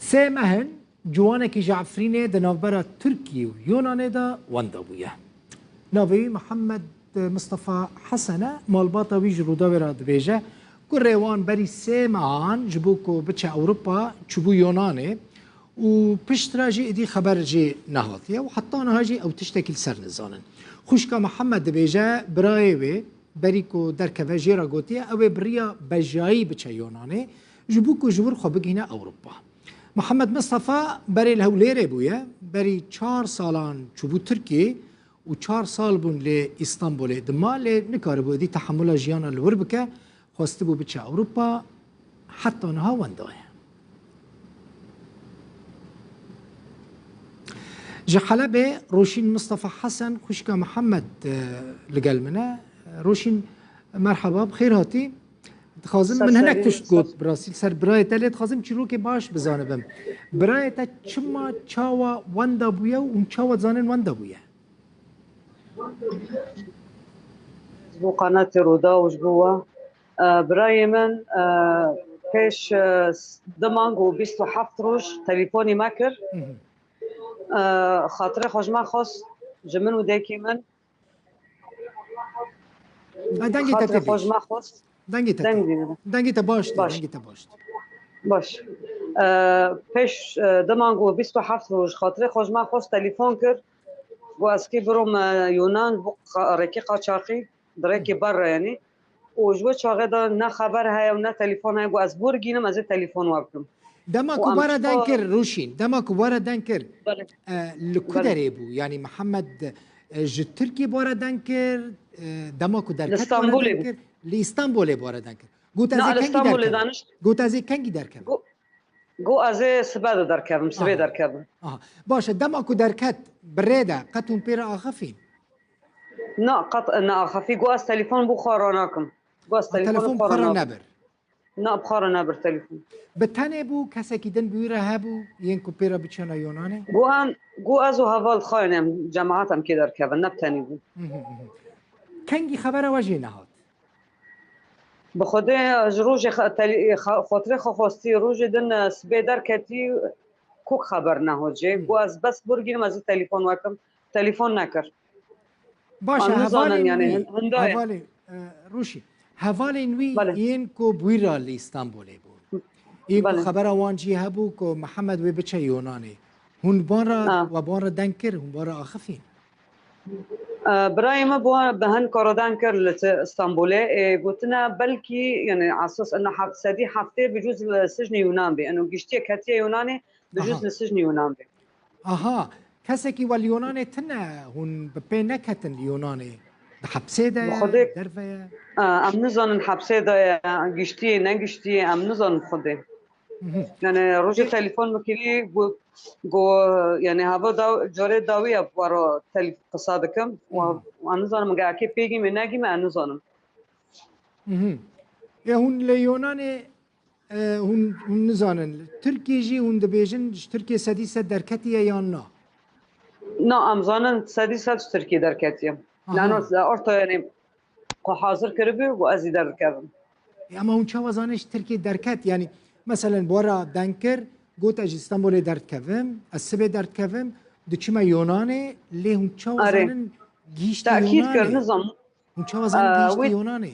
سه مهن جوانه کی جعفرینه د نوبره ترکی و یونانه دا وندا بویه ناوی محمد مصطفى حسنه مالباتا ویج رودا ورا دبیجه که روان بری سه مهان جبو کو بچه اوروپا چبو یونانه و پشترا جی ادی خبر جی نهاتیه و حتی آنها جی او تشتکل سر نزانن خوشکا محمد دبیجه برای وی بری کو درکوه جیرا گوتیه او بریا بجایی بچه یونانه جبو کو جور خو بگینه اوروپا محمد مصطفى بري الهوليري بويا بري 4 سالان چوبو تركي و 4 سال بون لإسطنبول دما لنكاربو دي تحمل جيانا الوربكة خواستبو بچه أوروبا حتى نها وندايا جحلبة روشين مصطفى حسن خوشكا محمد لقلمنا روشين مرحبا بخير هاتي خازم من هناك تشت قوت براسيل سر برای تلت خازم چیرو که باش بزانبم برای تا چما چاوا وندا بویا و اون چاوا زانن وندا بویا بو قناة رودا وش جوا برای من پیش دمانگ و 27 روز تليفوني ماكر خاطر خوش ما خواست جمن و دیکی من خاطر خوش ما خواست دنگی تا باش دنگی تا باش پیش دمانگو 27 روز خاطر خوش ما خواست تليفون کرد و از کی بروم یونان رکی قاچاقی درکی بر یعنی و جو چاقه دا نه خبر های و نه تليفون های و از بور گینم از تليفون وابکم دما كبارة دانكر روشين دما كبارة دانكر لكدري بو يعني محمد تركي بورا دانكر دما كدر اسطنبول دانكر لإسطنبول بورا دانكر قلت ازي كنجي دركب جو از سباد دركب سبي دركب باشه دما كدركت بريده قطن بيرا اخفين نا قط نا اخفي جو از تليفون بخاراناكم جو از تليفون بخارا نبر نا بخارا نبر تليفون بتانه بو کسی که دن بیره هبو ین کو پیرا بچنا یونانه جو ازو هوال خاینم جماعتم که در کبن نبتنی بو کنگی خبر واجه نهاد بخوده روز خاطر خواستی روز دن سبی در کتی کوک خبر نهاد جه جو از بس برگیرم از تليفون وکم تليفون نکر باشه حوالی روشی حوالی نوی این کو بیره لإسطنبوله بود این کو خبر وانجی هبو کو محمد و بچه یونانه هون بارا و بارا دنکر هون بارا آخفین برای ما بهن کارادن کر لإسطنبوله گوتنا بلکی یعنی اساس انه سدی هفته بجوز لسجن یونان بی انه گشتی کتی یونانه بجوز لسجن یونان بی کسی که ولی یونانه تنه هون بپی نکتن یونانه حبسه ده درفه ام نزانن حبسه ده گشتی نگشتی ام نزانن خوده یعنی روز تليفون مكلي جو يعني هذا جوري داويه برا تصادقم وانا زانم مقاكي بيجي من ناجي ما انا زانم يا هون ليونان هون نزانن تركي جي هون دبيجن تركي سديسه دركتيه يا نا ام زانن سديسه تركي دركتيه لانه اورتا يعني حاضر كربي وازي دركبم اما هون چه وزانش تركي دركت يعني مثلا بورا دنكر قلت اجي اسطنبول درد كفم السبي درد كفم دچما يوناني ليه هم تشوزانن جيشت يوناني تاكيد كر نظام هم تشوزانن جيشت يوناني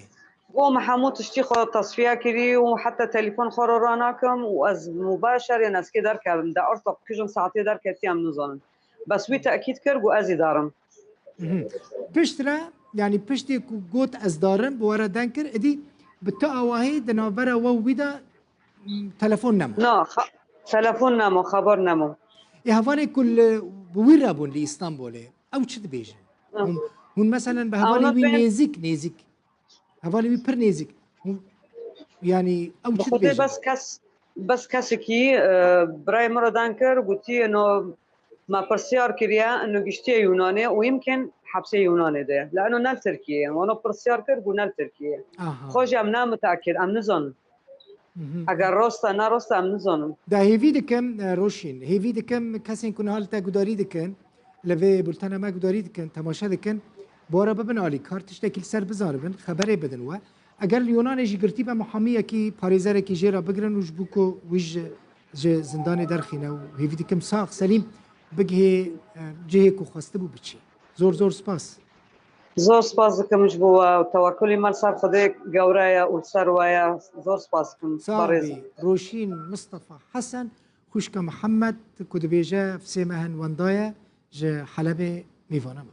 ومحمود تشتي خو تصفيه كري وحتى تليفون خرراناكم واز مباشر يعني اسكي در كفم دا ارتق كجم ساعتي در كتيام نظام بس وي تاكيد كر وازي دارم بشترا يعني بشتي قلت از دارم بورا دنكر ادي بتاواهي دنابره وويدا تلفون نمو تلفون نمو خبر نمو يا هفاني كل بويرا بون لإسطنبول أو شد بيجن هون مثلا بهفاني وي نيزك هفاني وي بر نيزك يعني أو شد بيجن بس كي براي مرة دانكر قلتي إنه ما برسيار كريا إنه قشتي يوناني ويمكن حبسي يوناني ده لأنه نال تركيا وأنا برسيار كر قلنا تركيا خوش أمنا متأكد أم نزون اگر راست نه راست ام نزانم ده هیوی دکم روشین هیوی دکم کسی کنه حالتا گداری دکن لوی بولتنا ما گداری دکن تماشا دکن بارا ببن عالی کارتش دکیل سر بزاربن خبره بدن و اگر یونان جی گرتی به محامیه کی پاریزر کی جیرا بگرن وش بوکو وش جه زندان درخینه و هیویدی کم ساق سلیم بگه جهه کو خواسته بو بچی زور سپاس زۆر سپاس دەکەم بۆ تەواکلی مەل سەر خودێک گەورەیە و سەر وایە زۆر سپاسکەم صاحبي روشين مصطفى حسن خوشك محمد كدبيجا في سيمهن وندايا جا حلبة ميفانا